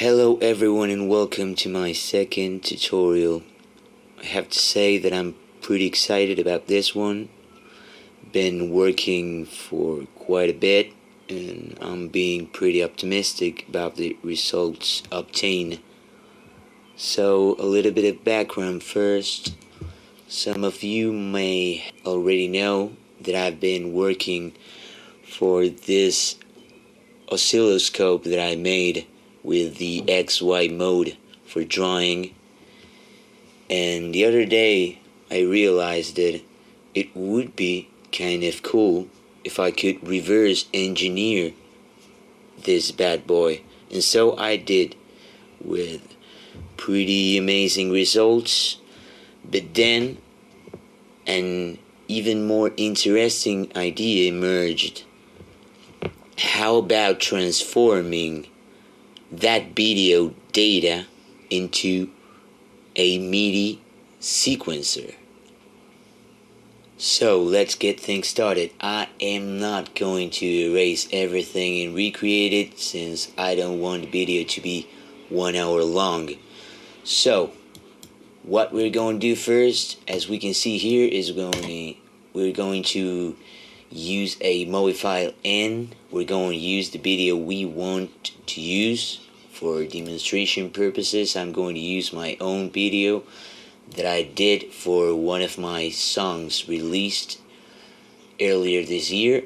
Hello everyone and welcome to my second tutorial. I have to say that I'm pretty excited about this one. Been working for quite a bit and I'm being pretty optimistic about the results obtained. So a little bit of background first. Some of you may already know that I've been working for this oscilloscope that I made with the XY mode for drawing, and the other day I realized that it would be kind of cool if I could reverse engineer this bad boy, and so I did, with pretty amazing results. But then an even more interesting idea emerged. How about transforming that video data into a MIDI sequencer? So let's get things started. I am not going to erase everything and recreate it, since I don't want the video to be 1 hour long. So what we're going to do first, as we can see here, is we're going to use a MOV file N. We're going to use the video we want to use. For demonstration purposes, I'm going to use my own video that I did for one of my songs released earlier this year.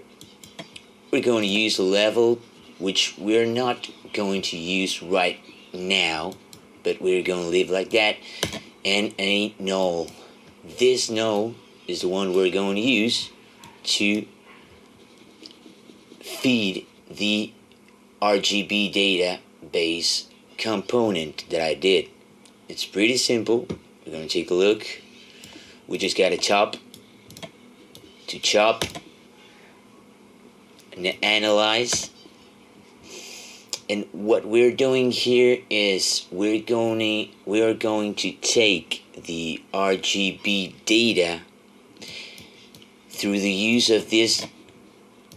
We're going to use a level which we're not going to use right now, but we're going to leave like that, and a null. This null is the one we're going to use to feed the RGB database component that I did. It's pretty simple. We're going to take a look. We just got to chop and analyze. And what we're doing here is we are going to take the RGB data through the use of this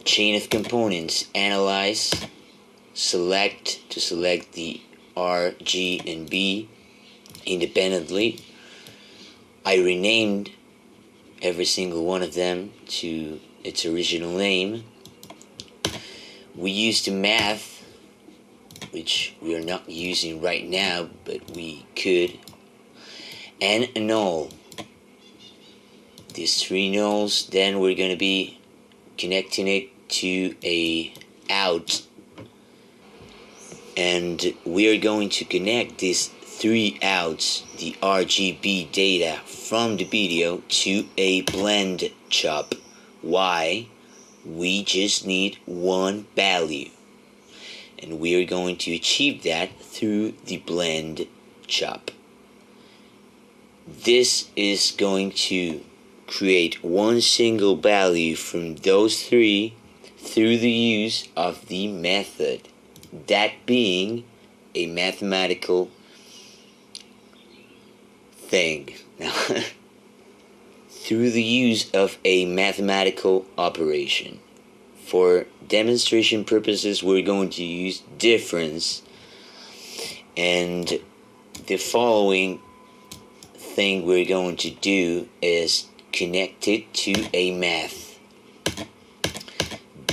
chain of components. Analyze, select the R, G, and B independently. I renamed every single one of them to its original name. We used the math, which we are not using right now, but we could, and a null. These three nulls, then we're going to be connecting it to a out, and we are going to connect these three outs, the RGB data from the video, to a blend chop. Why? We just need one value, and we are going to achieve that through the blend chop. This is going to create one single value from those three through the use of the method, that being a mathematical thing. Now, through the use of a mathematical operation. For demonstration purposes, we're going to use difference, and the following thing we're going to do is connect it to a math.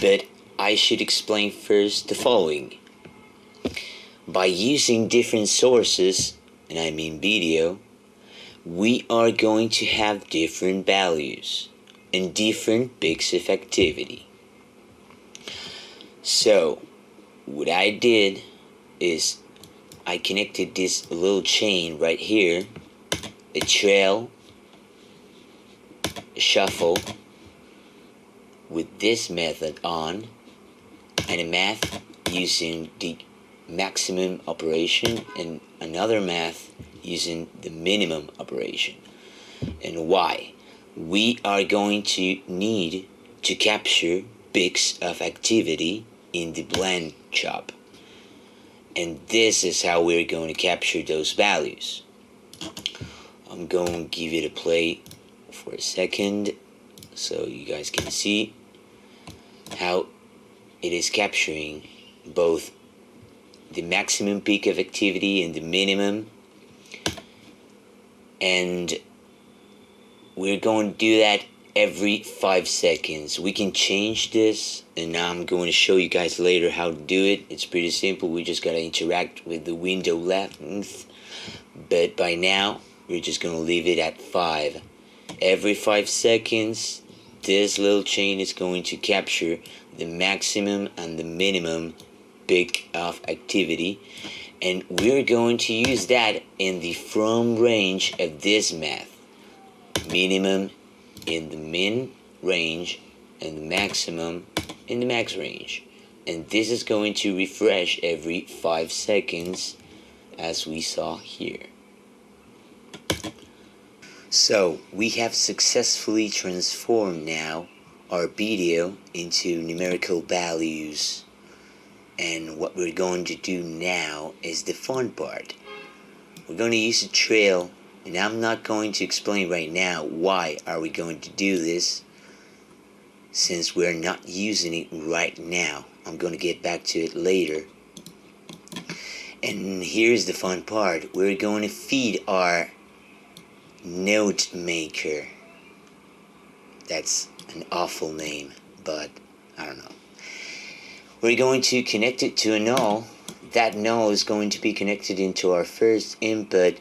But I should explain first the following. By using different sources, and I mean video, we are going to have different values and different peaks of activity. So what I did is I connected this little chain right here, a trail, a shuffle, with this method on, and a math using the maximum operation, and another math using the minimum operation. And why? We are going to need to capture peaks of activity in the blend chop, and this is how we're going to capture those values. I'm going to give it a play for a second so you guys can see how it is capturing both the maximum peak of activity and the minimum, and we're going to do that every 5 seconds. We can change this, and I'm going to show you guys later how to do it. It's pretty simple. We just gotta interact with the window length, but by now we're just gonna leave it at 5. Every 5 seconds this little chain is going to capture the maximum and the minimum peak of activity, and we're going to use that in the from range of this math. Minimum in the min range and the maximum in the max range, and this is going to refresh every 5 seconds as we saw here. So we have successfully transformed now our video into numerical values, and what we're going to do now is the fun part. We're going to use a trail, and I'm not going to explain right now why are we going to do this, since we're not using it right now. I'm going to get back to it later. And here's the fun part. We're going to feed our note maker. That's an awful name, but I don't know. We're going to connect it to a null. That null is going to be connected into our first input,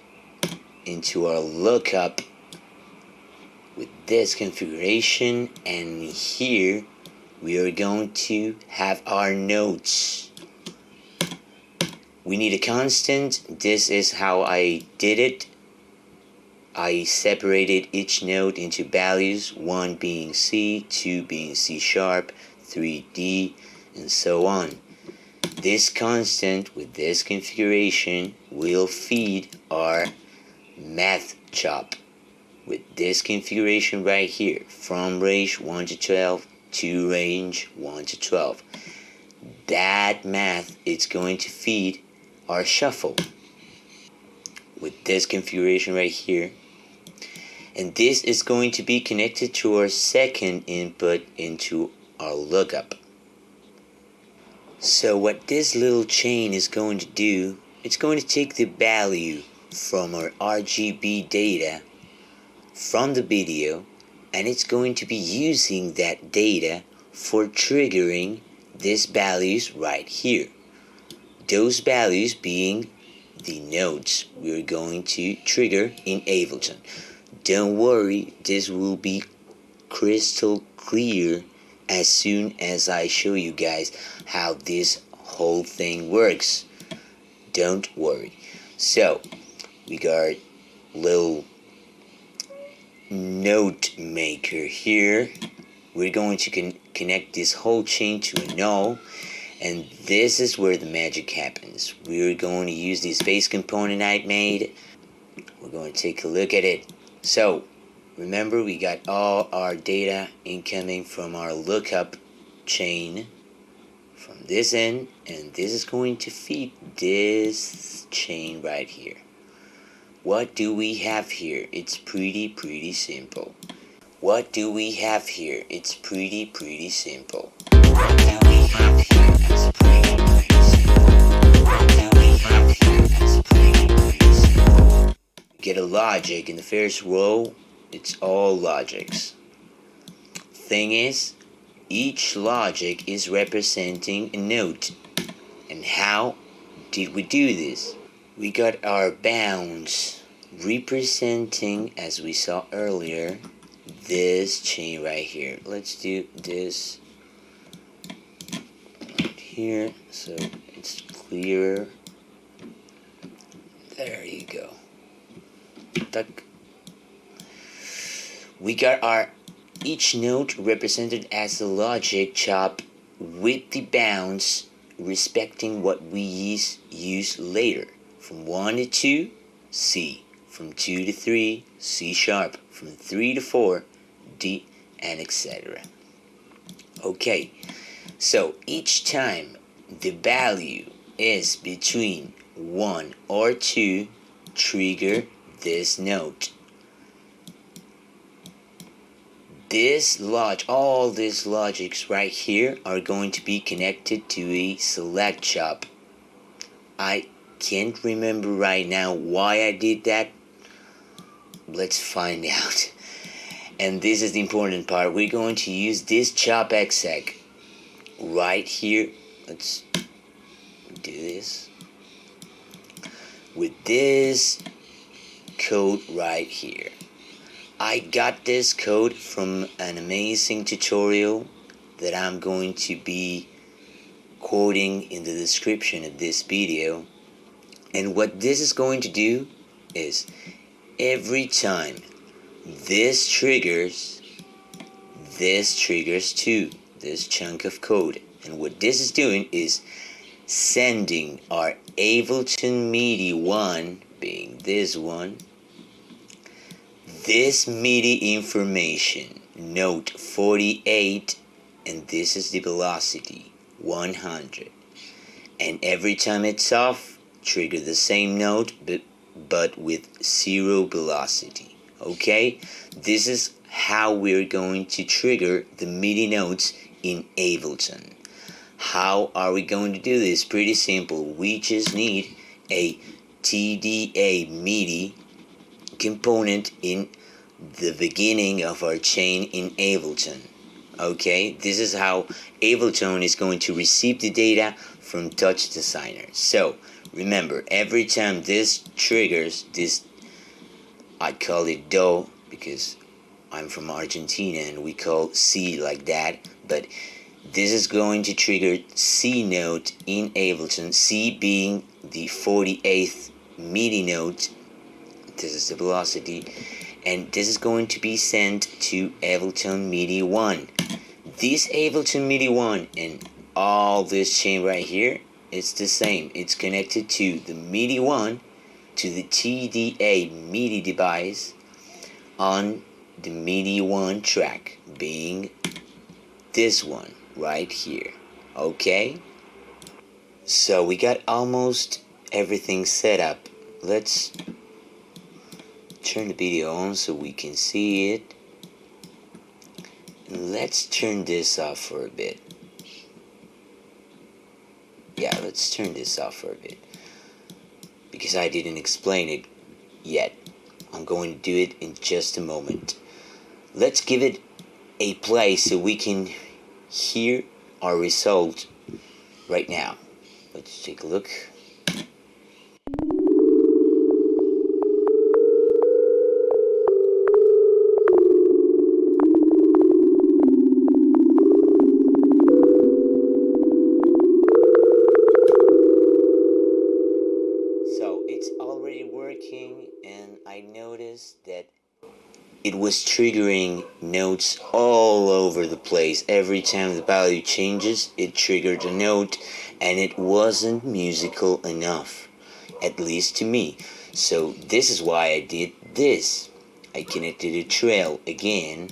into our lookup with this configuration, and here we are going to have our notes. We need a constant. This is how I did it. I separated each note into values, 1 being C, 2 being C sharp, 3 D, and so on. This constant with this configuration will feed our math chop with this configuration right here, from range 1 to 12 to range 1 to 12. That math is going to feed our shuffle with this configuration right here, and this is going to be connected to our second input into our lookup. So what this little chain is going to do, it's going to take the value from our RGB data from the video, and it's going to be using that data for triggering these values right here. Those values being the notes we're going to trigger in Ableton. Don't worry, this will be crystal clear as soon as I show you guys how this whole thing works. Don't worry. So we got little note maker here. We're going to connect this whole chain to a null, and this is where the magic happens. We're going to use this base component I made. We're going to take a look at it. So remember, we got all our data incoming from our lookup chain from this end, and this is going to feed this chain right here. What do we have here? It's pretty simple. What do we have here? It's pretty simple. What do we have here? It's pretty simple. What do we have here? It's pretty simple. Get a logic in the first row. It's all logics. Thing is, each logic is representing a note. And how did we do this? We got our bounds representing, as we saw earlier, this chain right here. Let's do this right here so it's clearer. There you go. Tuck. We got our each note represented as a logic chop with the bounds respecting what we use later. From 1 to 2, C. From 2 to 3, C sharp. From 3 to 4, D, and etc. Okay, so each time the value is between 1 or 2, trigger this note. All these logics right here are going to be connected to a select chop. I can't remember right now why I did that. Let's find out. And this is the important part. We're going to use this chop exec right here. Let's do this with this code right here. I got this code from an amazing tutorial that I'm going to be quoting in the description of this video. And what this is going to do is every time this triggers to this chunk of code. And what this is doing is sending our Ableton MIDI 1, being this one, this MIDI information, note 48, and this is the velocity, 100. And every time it's off, trigger the same note, but with 0 velocity. Okay? This is how we're going to trigger the MIDI notes in Ableton. How are we going to do this? Pretty simple. We just need a TDA MIDI component in the beginning of our chain in Ableton. Okay, this is how Ableton is going to receive the data from TouchDesigner. So remember, every time this triggers, this, I call it do because I'm from Argentina and we call C like that, but this is going to trigger C note in Ableton, C being the 48th MIDI note. This is the velocity, and this is going to be sent to Ableton MIDI 1. This Ableton MIDI 1 and all this chain right here, it's the same. It's connected to the MIDI 1, to the TDA MIDI device on the MIDI 1 track, being this one right here. Okay? So we got almost everything set up. Let's turn the video on so we can see it. And let's turn this off for a bit. Yeah, let's turn this off for a bit, because I didn't explain it yet. I'm going to do it in just a moment. Let's give it a play so we can hear our result right now. Let's take a look. So it's already working, and I noticed that it was triggering notes all over the place. Every time the value changes, it triggered a note, and it wasn't musical enough, at least to me. So this is why I did this. I connected a trail again,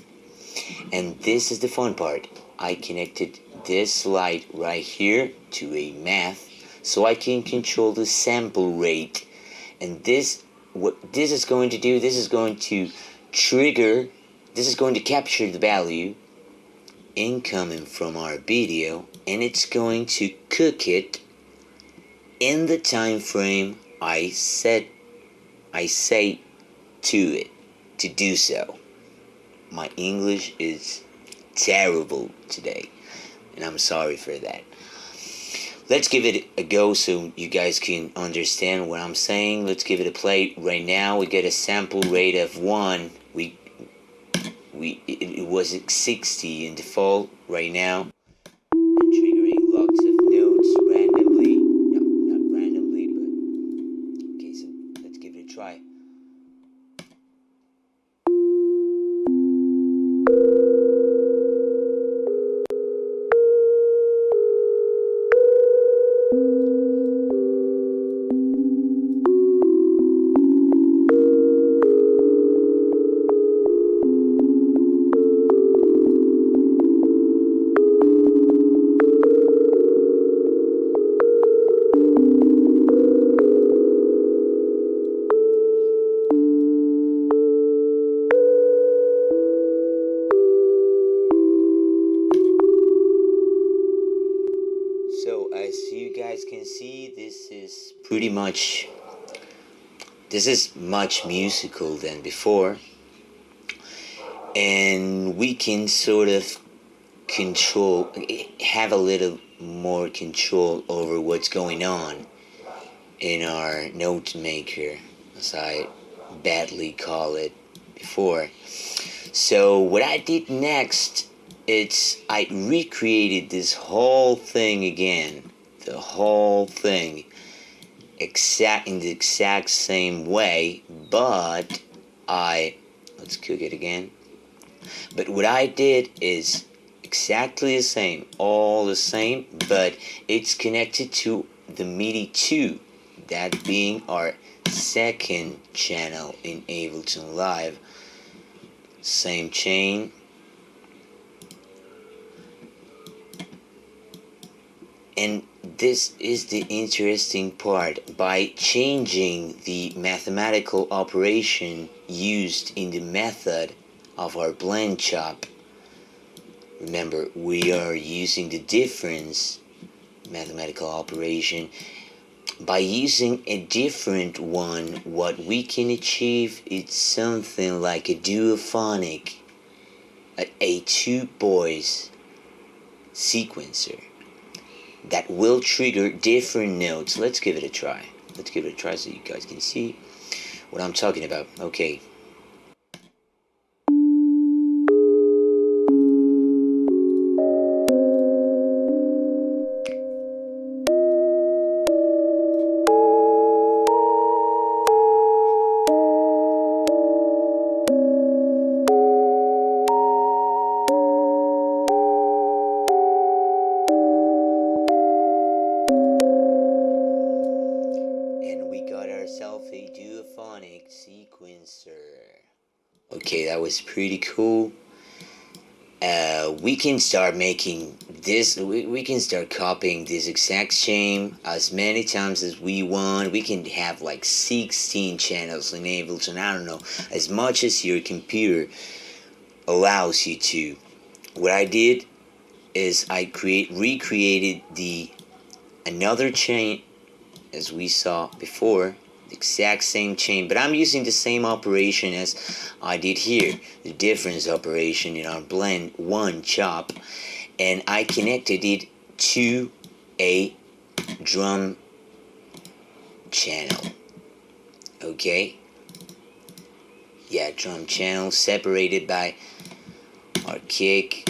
and this is the fun part. I connected this light right here to a math, so I can control the sample rate. And this, what this is going to do, this is going to trigger, this is going to capture the value incoming from our video, and it's going to cook it in the time frame I say to it to do so. My English is terrible today, and I'm sorry for that. Let's give it a go so you guys can understand what I'm saying. Let's give it a play right now. We get a sample rate of 1. It was at 60 in default right now. And triggering lots of notes randomly. No, not randomly, but okay, so let's give it a try. So as you guys can see, this is much musical than before, and we can sort of have a little more control over what's going on in our note maker, as I badly call it before. So what I did next, I recreated this whole thing again, the whole thing, in the exact same way, but let's cook it again. But what I did is exactly the same, all the same, but it's connected to the MIDI 2, that being our second channel in Ableton Live. Same chain, and this is the interesting part. By changing the mathematical operation used in the method of our blend chop, remember we are using the difference mathematical operation. By using a different one, what we can achieve is something like a duophonic, a two voice sequencer that will trigger different notes. Let's give it a try. Let's give it a try so you guys can see what I'm talking about. Okay. A duophonic sequencer. Okay, that was pretty cool. We can start making this, we can start copying this exact chain as many times as we want. We can have like 16 channels in Ableton, I don't know, as much as your computer allows you to. What I did is I recreated another chain as we saw before, the exact same chain, but I'm using the same operation as I did here, the difference operation in our blend 1 chop, and I connected it to a drum channel. Okay, yeah, drum channel separated by our kick,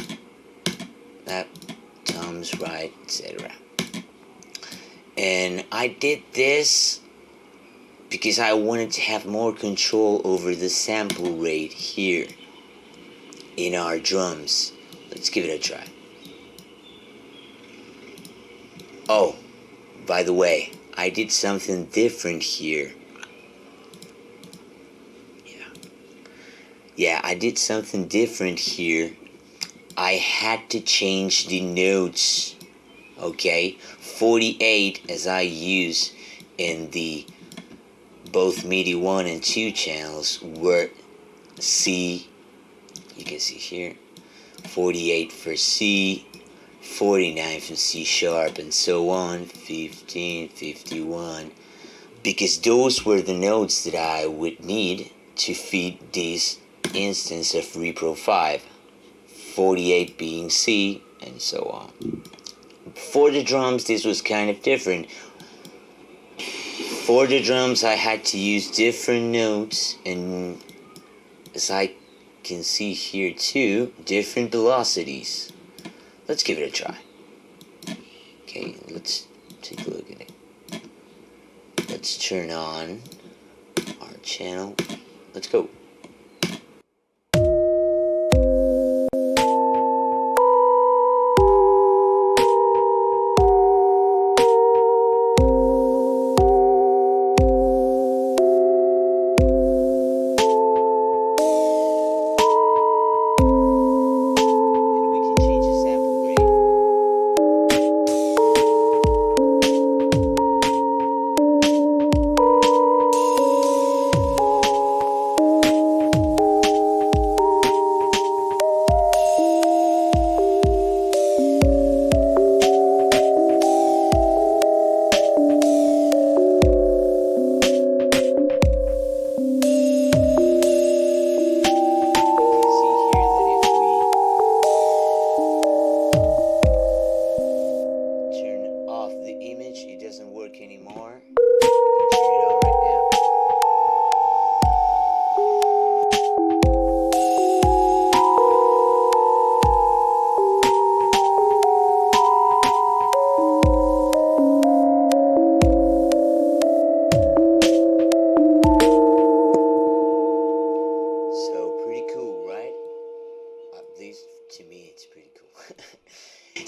toms, right, etc. And I did this because I wanted to have more control over the sample rate here in our drums. Let's give it a try. Oh, by the way, I did something different here. Yeah, I did something different here. I had to change the notes. Okay, 48 as I use in the both MIDI 1 and 2 channels were C, you can see here, 48 for C, 49 for C sharp, and so on, 15, 51, because those were the notes that I would need to feed this instance of Repro 5, 48 being C, and so on. For the drums, this was kind of different. For the drums, I had to use different notes, and as I can see here too, different velocities. Let's give it a try. Okay, let's take a look at it. Let's turn on our channel. Let's go.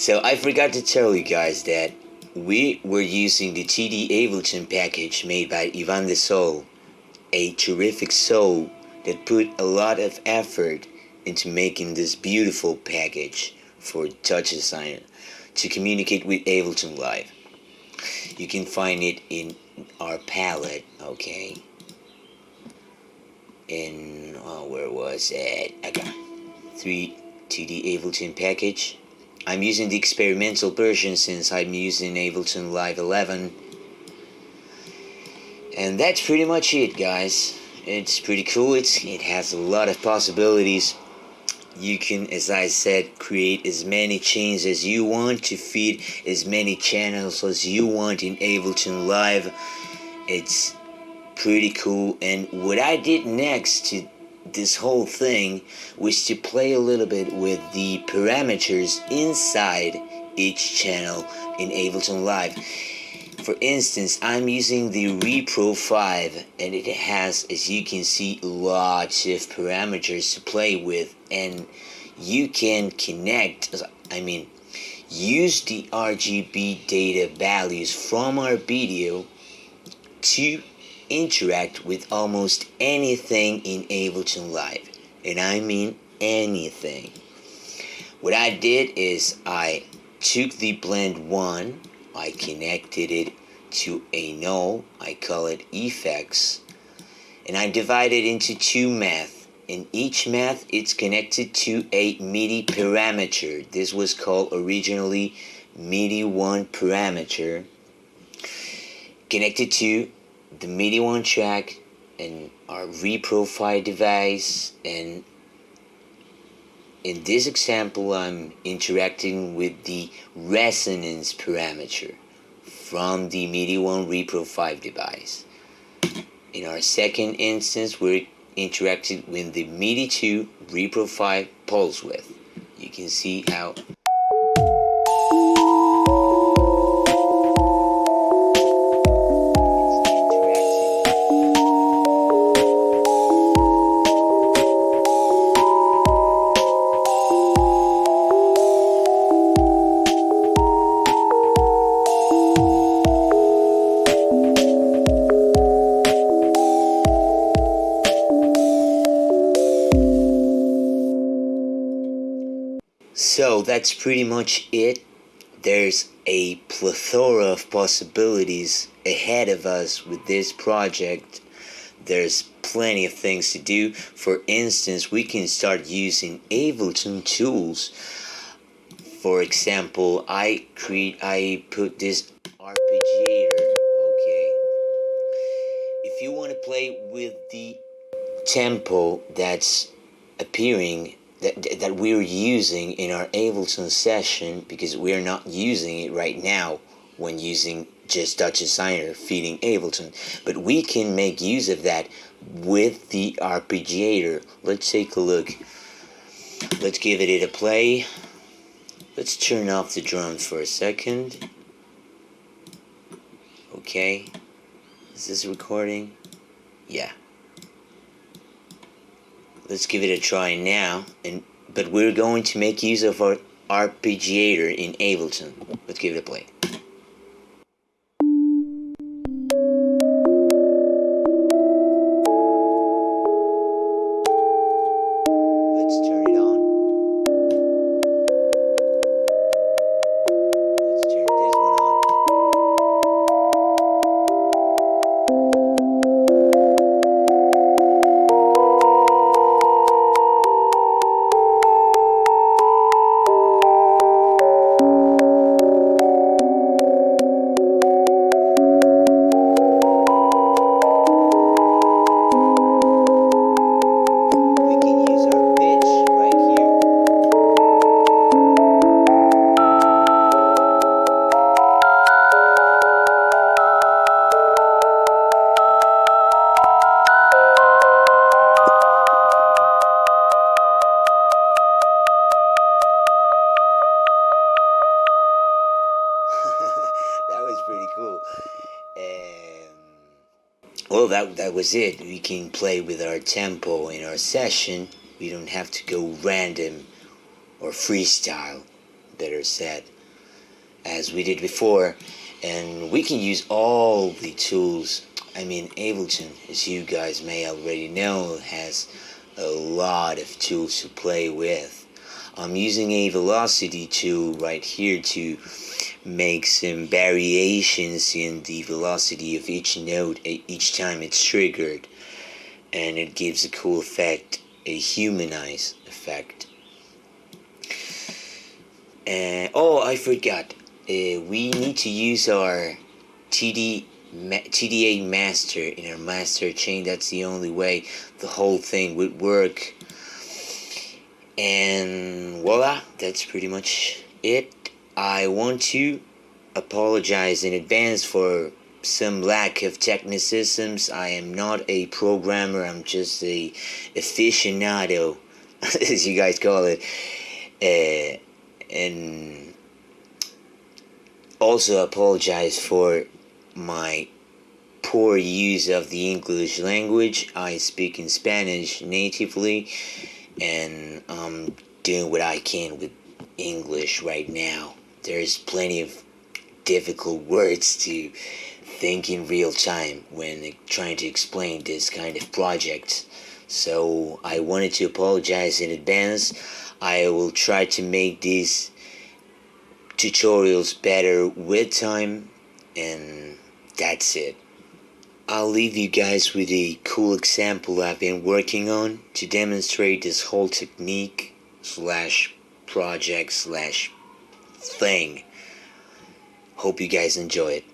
So I forgot to tell you guys that we were using the TD Ableton package made by Ivan the Soul, a terrific soul that put a lot of effort into making this beautiful package for TouchDesigner to communicate with Ableton Live. You can find it in our palette, okay? In, where was it? I got 3 TD Ableton package. I'm using the experimental version since I'm using Ableton Live 11. And that's pretty much it, guys. It's pretty cool. It has a lot of possibilities. You can, as I said, create as many chains as you want to feed as many channels as you want in Ableton Live. It's pretty cool. And what I did next to this whole thing was to play a little bit with the parameters inside each channel in Ableton Live. For instance, I'm using the Repro 5 and it has, as you can see, lots of parameters to play with, and you can use the RGB data values from our video to interact with almost anything in Ableton Live, and I mean anything. What I did is I took the blend 1, I connected it to a node, I call it effects, and I divided into 2 math. In each math it's connected to a MIDI parameter. This was called originally MIDI 1 parameter, connected to the MIDI 1 track and our reprofile device. And in this example I'm interacting with the resonance parameter from the MIDI 1 reprofile device. In our second instance we're interacting with the MIDI 2 reprofile pulse width. You can see how So that's pretty much it. There's a plethora of possibilities ahead of us with this project. There's plenty of things to do. For instance, we can start using Ableton tools. For example, I put this arpeggiator, okay. If you want to play with the tempo that's appearing that we're using in our Ableton session, because we're not using it right now when using just TouchDesigner feeding Ableton, but we can make use of that with the arpeggiator. Let's take a look. Let's give it a play. Let's turn off the drums for a second. Okay, is this recording? Yeah. Let's give it a try now, but we're going to make use of our arpeggiator in Ableton. Let's give it a play. Let's turn it on. Let's turn this one on. Well, that was it. We can play with our tempo in our session. We don't have to go random or freestyle, better said. as we did before, and we can use all the tools. I mean, Ableton, as you guys may already know, has a lot of tools to play with. I'm using a velocity tool right here to make some variations in the velocity of each note each time it's triggered, and it gives a cool effect, a humanized effect. Oh, I forgot. We need to use our TDA master in our master chain. That's the only way the whole thing would work. And voila, that's pretty much it. I want to apologize in advance for some lack of technicisms. I am not a programmer, I'm just a aficionado, as you guys call it. And also apologize for my poor use of the English language. I speak in Spanish natively, and I'm doing what I can with English right now. There's plenty of difficult words to think in real time when trying to explain this kind of project. So I wanted to apologize in advance. I will try to make these tutorials better with time, and that's it. I'll leave you guys with a cool example I've been working on to demonstrate this whole technique slash project slash thing. Hope you guys enjoy it.